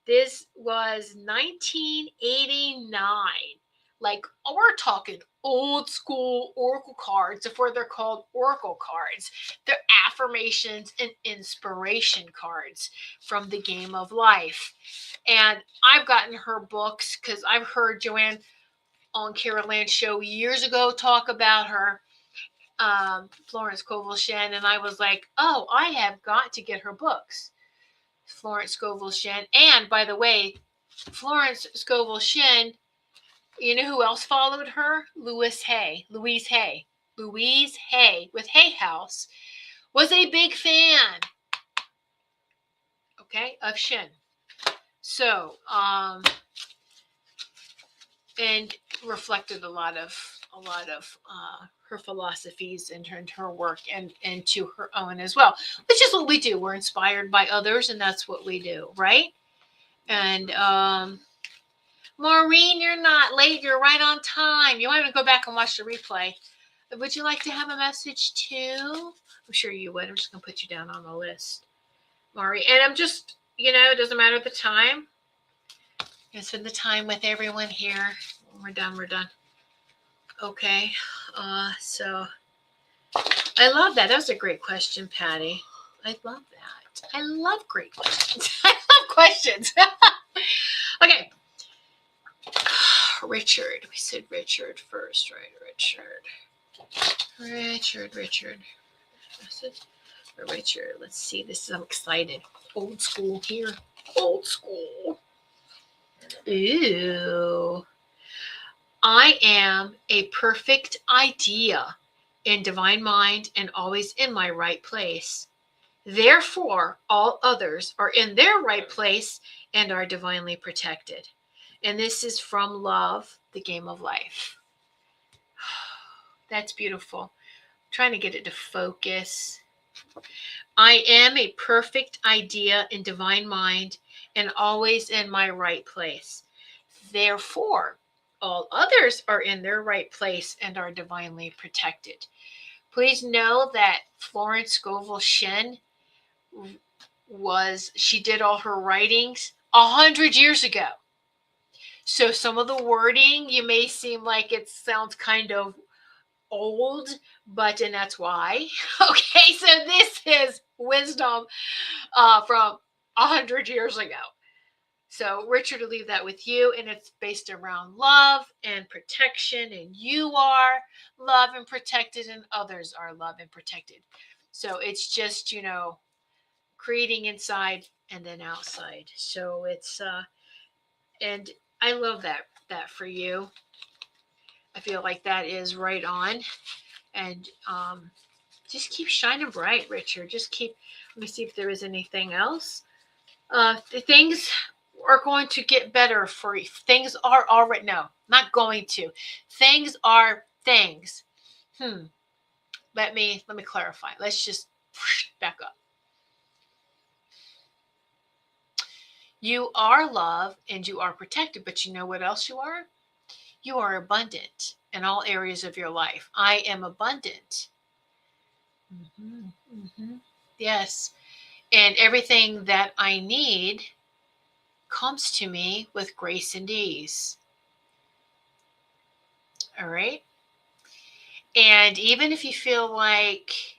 This was 1989. Like, we're talking old school oracle cards before they're called oracle cards. They're affirmations and inspiration cards from the game of life. And I've gotten her books because I've heard Joanne on Carol Ann's show years ago talk about her, Florence Scovel Shen, and I was like, oh, I have got to get her books. Florence Scovel Shen. And by the way, Florence Scovel Shen, you know who else followed her? Louise Hay with Hay House was a big fan, okay, of Shen. So, and reflected a lot of her philosophies and her work and to her own as well, which is what we do. We're inspired by others, and that's what we do, right? And Maureen, you're not late. You're right on time. You want to go back and watch the replay. Would you like to have a message too? I'm sure you would. I'm just going to put you down on the list, Maureen. And I'm just, it doesn't matter the time. I'm spend the time with everyone here. We're done. Okay. So I love that. That was a great question, Patty. I love that. I love great questions. I love questions. Okay. Richard. We said Richard first, right? Richard. Let's see. I'm excited. Old school here. Old school. Ooh. I am a perfect idea in divine mind and always in my right place. Therefore, all others are in their right place and are divinely protected. And this is from Love, the Game of Life. That's beautiful. I'm trying to get it to focus. I am a perfect idea in divine mind and always in my right place. Therefore, all others are in their right place and are divinely protected. Please know that Florence Scovel Shen she did all her writings 100 years ago. So some of the wording, you may seem like it sounds kind of old, and that's why. Okay, so this is wisdom from 100 years ago. So Richard, will leave that with you, and it's based around love and protection, and you are loved and protected, and others are loved and protected. So it's just, creating inside and then outside. So it's, and I love that for you. I feel like that is right on, and just keep shining bright, Richard. Let me see if there is anything else. The things are going to get better for you. Things are already, no, not going to. Things are things. Let me clarify. Let's just back up. You are loved and you are protected, but you know what else you are? You are abundant in all areas of your life. I am abundant. Yes. And everything that I need comes to me with grace and ease. All right. And even if you feel like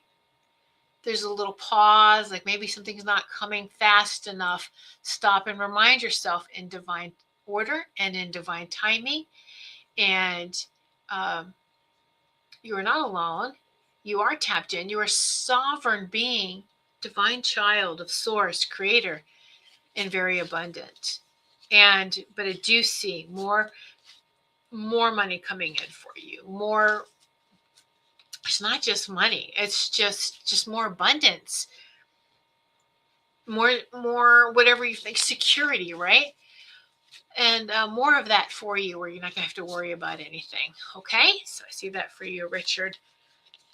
there's a little pause, like maybe something's not coming fast enough, stop and remind yourself in divine order and in divine timing. And you are not alone. You are tapped in. You are a sovereign being, divine child of Source, Creator, and very abundant. But I do see more money coming in for you. More. It's not just money. It's just more abundance. More whatever you think, security, right? And more of that for you, where you're not going to have to worry about anything. Okay, so I see that for you, Richard,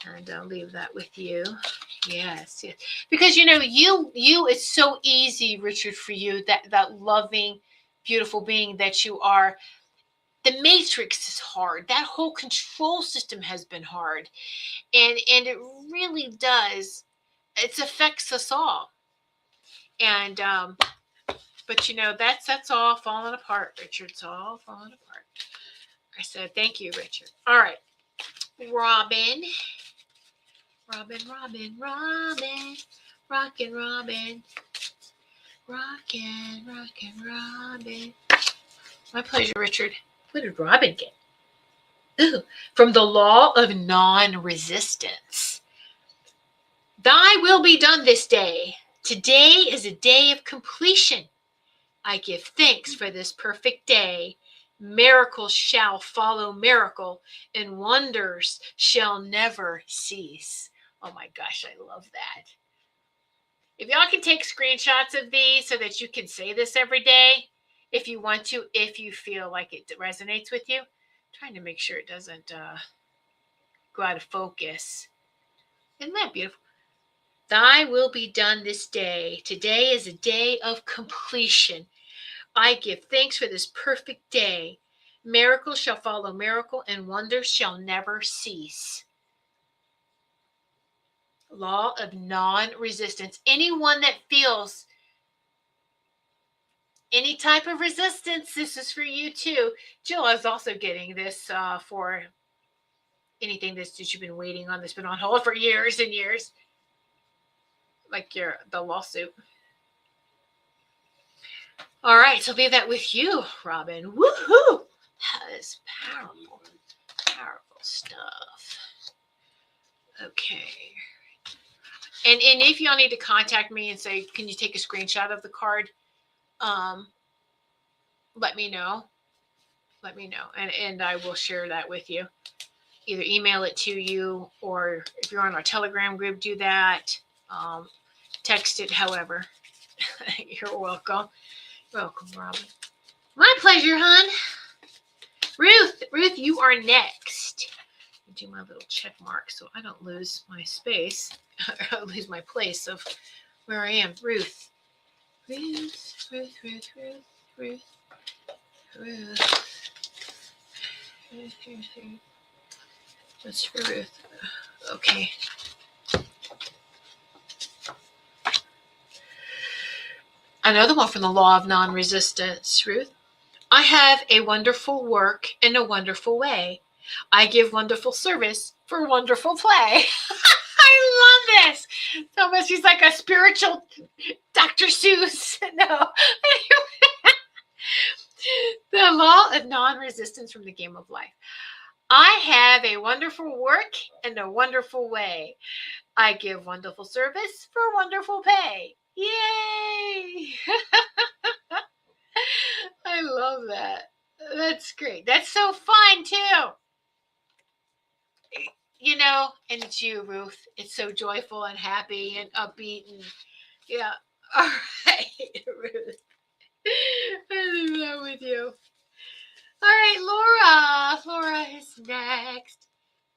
and I'll leave that with you. Yes, yes. Because you it's so easy, Richard, for you, that loving, beautiful being that you are. The matrix is hard. That whole control system has been hard, and it really does. It affects us all, and but that's all falling apart, Richard. It's all falling apart. I said thank you, Richard. All right, Robin, Robin, Robin, Robin, rockin' Robin, rockin', rockin' Robin. My pleasure, Richard. What did Robin get? Ooh, from the law of non-resistance. Thy will be done this day. Today is a day of completion. I give thanks for this perfect day. Miracles shall follow miracle, and wonders shall never cease. Oh my gosh, I love that. If y'all can take screenshots of these so that you can say this every day, if you want to, if you feel like it resonates with you. I'm trying to make sure it doesn't go out of focus. Isn't that beautiful? Thy will be done this day. Today is a day of completion. I give thanks for this perfect day. Miracle shall follow miracle, and wonders shall never cease. Law of non-resistance. Anyone that feels any type of resistance, this is for you too. Jill is also getting this for anything that you've been waiting on, that's been on hold for years and years, like the lawsuit. All right, so leave that with you, Robin. Woohoo! That is powerful, powerful stuff. Okay. And if y'all need to contact me and say, can you take a screenshot of the card? Let me know. Let me know. And I will share that with you. Either email it to you, or if you're on our Telegram group, do that. Text it, however. You're welcome. Welcome, Robin. My pleasure, hon. Ruth, you are next. Do my little check mark so I don't lose my space. I lose my place of where I am. Ruth. That's for Ruth. Okay. Another one from the law of non-resistance, Ruth. I have a wonderful work in a wonderful way. I give wonderful service for wonderful play. I love this. So much. She's like a spiritual Dr. Seuss. No. The law of non-resistance from the game of life. I have a wonderful work and a wonderful way. I give wonderful service for wonderful pay. Yay! I love that. That's great. That's so fun, too. And it's you, Ruth. It's so joyful and happy and upbeat. And yeah. All right, Ruth. I leave that with you. All right, Laura. Laura is next.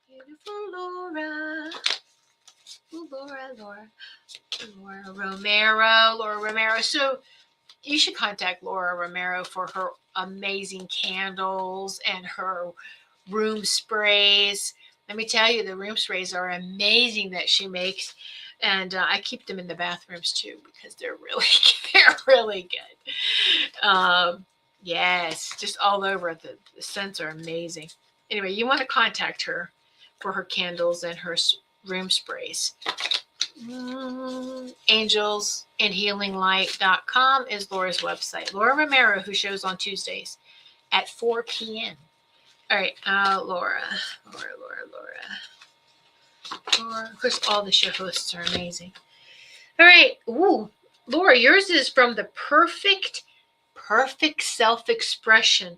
Beautiful Laura. Ooh, Laura Romero. So you should contact Laura Romero for her amazing candles and her room sprays. Let me tell you, the room sprays are amazing that she makes. And I keep them in the bathrooms too, because they're really good. Yes, just all over. The scents are amazing. Anyway, you want to contact her for her candles and her room sprays. angelsandhealinglight.com is Laura's website. Laura Romero, who shows on Tuesdays at 4 p.m. All right, Laura. Of course, all the show hosts are amazing. All right. Ooh, Laura, yours is from the perfect perfect self-expression,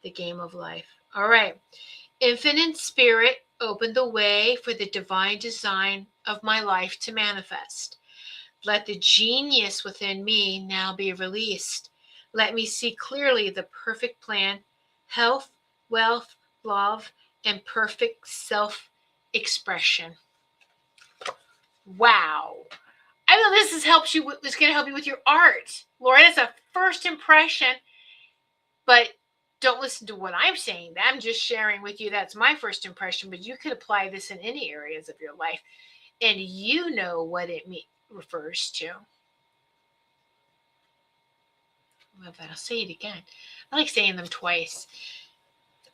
the game of life. All right. Infinite Spirit, open the way for the divine design of my life to manifest. Let the genius within me now be released. Let me see clearly the perfect plan, health, wealth, love, and perfect self-expression. Wow. I know this helps you. It's going to help you with your art, Laura. It's a first impression, but don't listen to what I'm saying. I'm just sharing with you. That's my first impression, but you could apply this in any areas of your life, and you know what it refers to. Well, I'll say it again. I like saying them twice,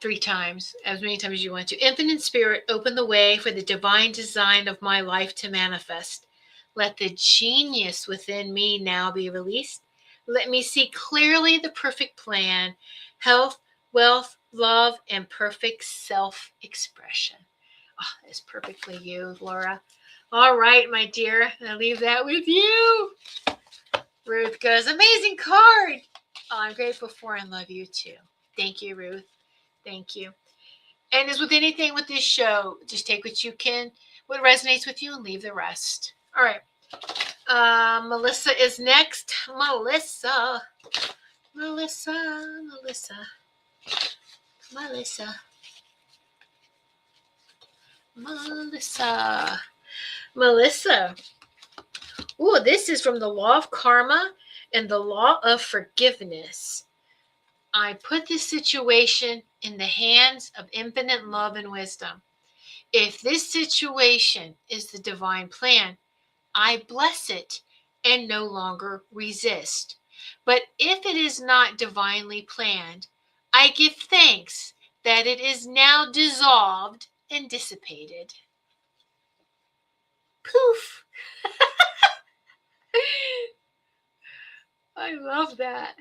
3 times, as many times as you want to. Infinite Spirit, open the way for the divine design of my life to manifest. Let the genius within me now be released. Let me see clearly the perfect plan, health, wealth, love, and perfect self-expression. Oh, that's perfectly you, Laura. All right, my dear. I'll leave that with you. Ruth goes, amazing card. Oh, I'm grateful for and love you too. Thank you, Ruth. Thank you. And as with anything with this show, just take what you can, what resonates with you, and leave the rest. All right. Melissa is next. Melissa. Ooh, this is from the Law of Karma and the Law of Forgiveness. I put this situation in the hands of infinite love and wisdom. If this situation is the divine plan, I bless it and no longer resist. But if it is not divinely planned, I give thanks that it is now dissolved and dissipated. Poof! I love that.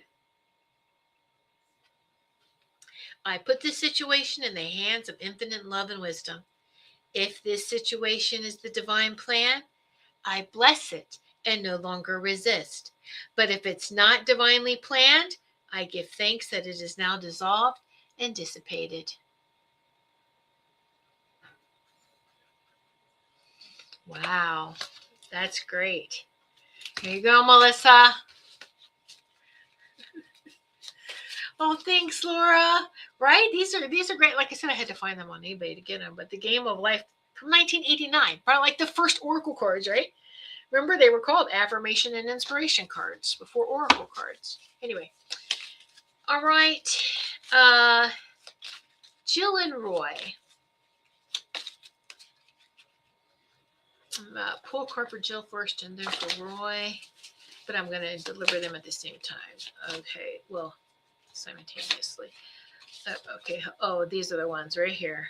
I put this situation in the hands of infinite love and wisdom. If this situation is the divine plan, I bless it and no longer resist. But if it's not divinely planned, I give thanks that it is now dissolved and dissipated. Wow, that's great. Here you go, Melissa. Oh, thanks, Laura. Right? These are great. Like I said, I had to find them on eBay to get them. But the Game of Life from 1989, probably like the first Oracle cards, right? Remember, they were called affirmation and inspiration cards before Oracle cards. Anyway, all right. Jill and Roy. Pull a card for Jill first and then for Roy. But I'm going to deliver them at the same time. Okay, well, simultaneously. Okay, oh, these are the ones right here.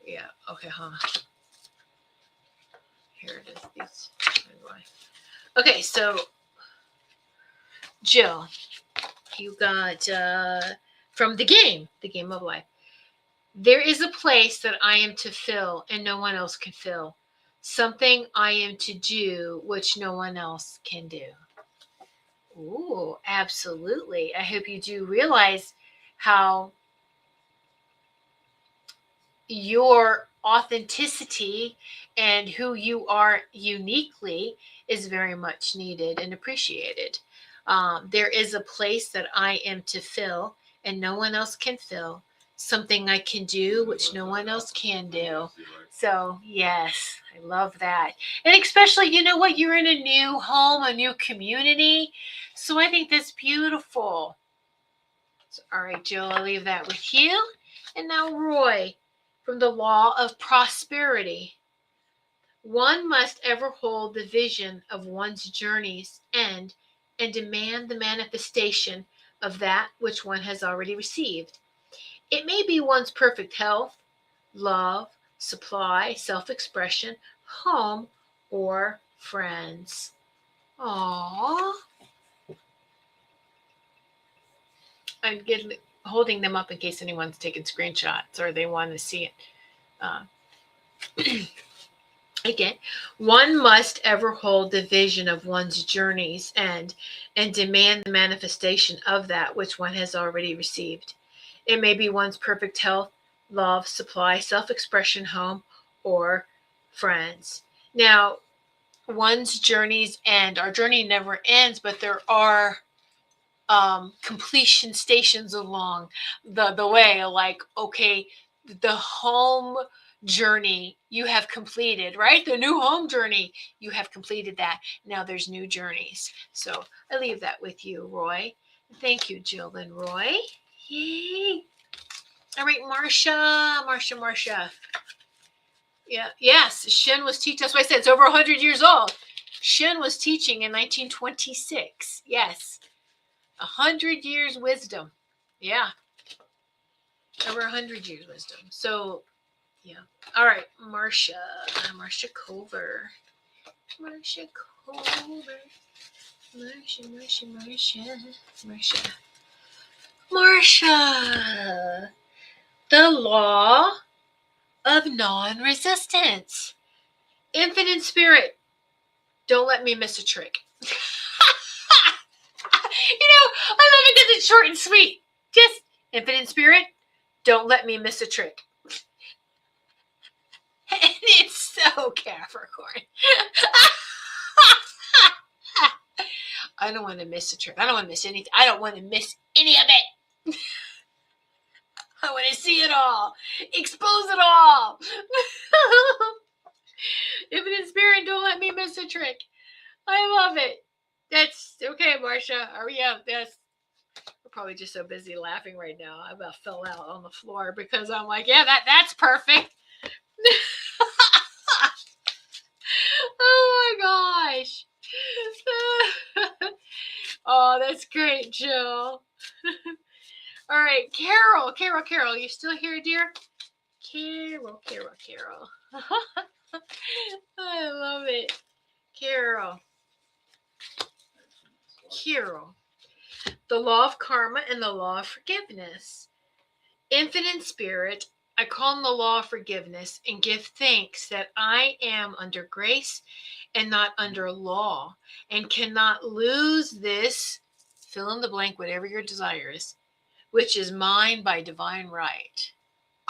Yeah, okay, here it is. These. Okay, so Jill, you got from the Game of Life. There is a place that I am to fill and no one else can fill. Something I am to do which no one else can do. Ooh, absolutely. I hope you do realize how your authenticity and who you are uniquely is very much needed and appreciated. There is a place that I am to fill and no one else can fill. Something I can do which no one else can do. So yes, I love that. And especially, you know what, you're in a new home, a new community. So I think that's beautiful. So, all right, Jill, I'll leave that with you. And now Roy, from the Law of Prosperity. One must ever hold the vision of one's journey's end and demand the manifestation of that which one has already received. It may be one's perfect health, love, supply, self-expression, home, or friends. Aww. I'm holding them up in case anyone's taking screenshots or they want to see it. Again, one must ever hold the vision of one's journey's end and demand the manifestation of that which one has already received. It may be one's perfect health, love, supply, self-expression, home, or friends. Now, one's journey's end. Our journey never ends, but there are completion stations along the way. Like, okay, the home journey you have completed, right? The new home journey, you have completed that. Now there's new journeys. So I leave that with you, Roy. Thank you, Jill and Roy. Yay. All right, Marcia. Yeah, yes, Shin was teaching. That's why I said it's over 100 years old. Shin was teaching in 1926. Yes, 100 years wisdom. Yeah, over 100 years wisdom. So, yeah. All right, Marcia Culver. Marcia. The law of non-resistance. Infinite spirit. Don't let me miss a trick. I love it because it's short and sweet. Just infinite spirit. Don't let me miss a trick. And it's so Capricorn. I don't want to miss a trick. I don't want to miss anything. I don't want to miss any of it. I want to see it all. Expose it all. Infinite spirit, don't let me miss a trick. I love it. That's okay, Marcia. Are we out? We're probably just so busy laughing right now. I about fell out on the floor because I'm like, yeah, that's perfect. Oh my gosh. Oh, that's great, Jill. All right, Carol, you still here, dear? Carol. I love it. Carol. The law of karma and the law of forgiveness. Infinite spirit, I call on the law of forgiveness and give thanks that I am under grace and not under law and cannot lose this, fill in the blank, whatever your desire is, which is mine by divine right.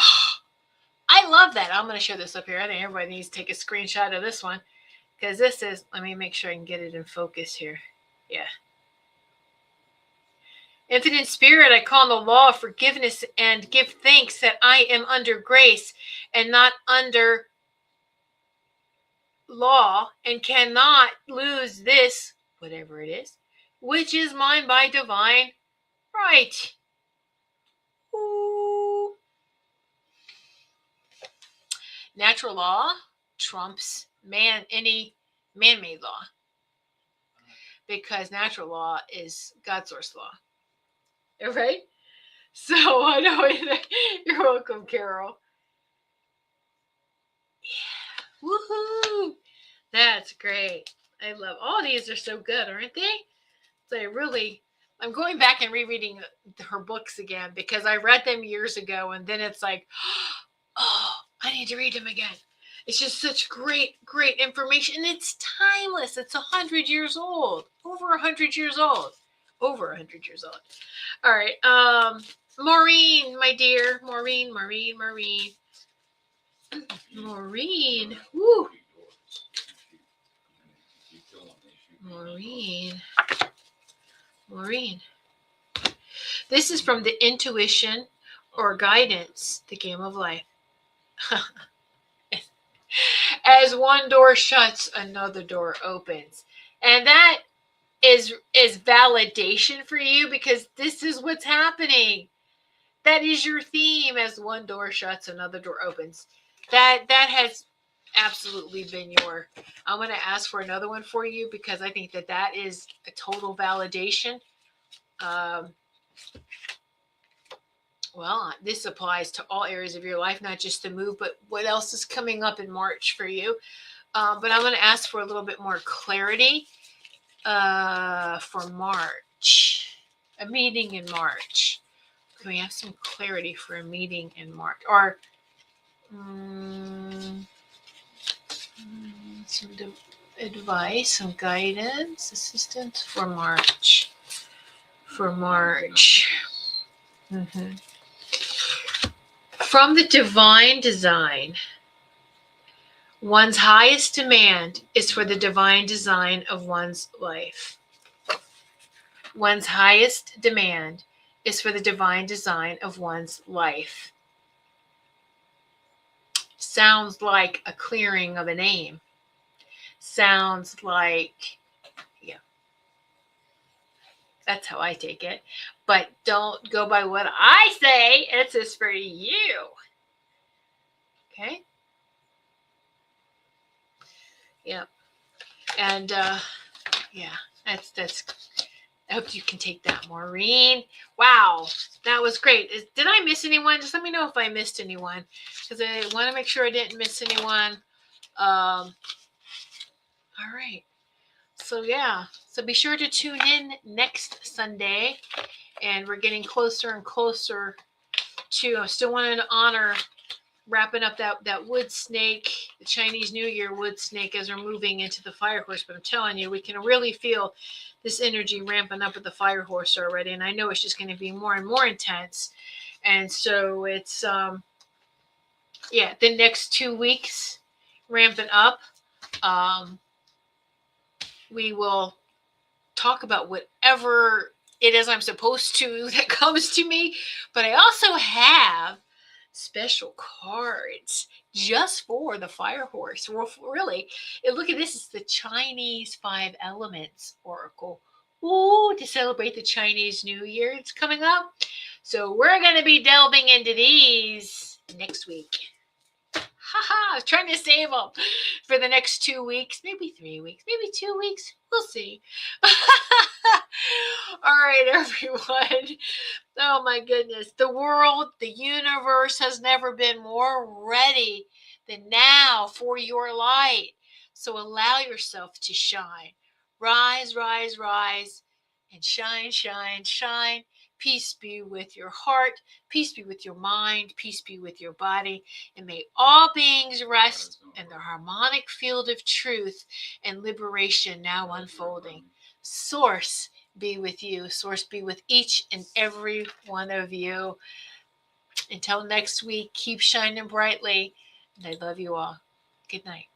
Oh, I love that. I'm going to show this up here. I think everybody needs to take a screenshot of this one because this is, let me make sure I can get it in focus here. Yeah. Infinite spirit, I call on the law of forgiveness and give thanks that I am under grace and not under law and cannot lose this, whatever it is, which is mine by divine right. Ooh. Natural law trumps any man-made law because natural law is God's source law. Right? So I know you're welcome, Carol. Yeah. Woohoo! That's great. I love all these are so good, aren't they? I'm going back and rereading her books again because I read them years ago and then it's like, oh, I need to read them again. It's just such great information. And it's timeless. It's 100 years old. Over 100 years old. Over 100 years old. All right. Maureen, my dear. Maureen. Woo. Maureen. This is from the Intuition or Guidance, the Game of Life. As one door shuts, another door opens. And that is validation for you because this is what's happening. That is your theme. As one door shuts, another door opens. That has absolutely been I'm going to ask for another one for you because I think that is a total validation. Well, this applies to all areas of your life, not just the move, but what else is coming up in March for you. But I'm going to ask for a little bit more clarity for March, a meeting in March. Can we have some clarity for a meeting in March? Or Some advice, some guidance, assistance for March. For March. From the divine design, one's highest demand is for the divine design of one's life. One's highest demand is for the divine design of one's life. Sounds like a clearing of a name. Sounds like, yeah, that's how I take it. But don't go by what I say. It's just for you. Okay? Yeah. And yeah, that's I hope you can take that, Maureen. Wow, that was great. Did I miss anyone? Just let me know if I missed anyone, because I want to make sure I didn't miss anyone. All right. So yeah, so be sure to tune in next Sunday, and we're getting closer and closer to. I still wanted to honor wrapping up that wood snake, the Chinese New Year wood snake, as we're moving into the fire horse. But I'm telling you, we can really feel this energy ramping up with the fire horse already, and I know it's just going to be more and more intense. And so it's the next 2 weeks ramping up. We will talk about whatever it is I'm supposed to that comes to me, but I also have special cards just for the fire horse. Well, really, look at this. It's the Chinese 5 Elements Oracle. Ooh, to celebrate the Chinese New Year. It's coming up. So we're going to be delving into these next week. Haha, I was trying to save them for the next 2 weeks, maybe 3 weeks, maybe 2 weeks. We'll see. All right, everyone. Oh my goodness. The world, the universe has never been more ready than now for your light. So allow yourself to shine. Rise, rise, rise, and shine, shine, shine. Peace be with your heart. Peace be with your mind. Peace be with your body. And may all beings rest in the harmonic field of truth and liberation now unfolding. Source be with you. Source be with each and every one of you. Until next week, keep shining brightly. And I love you all. Good night.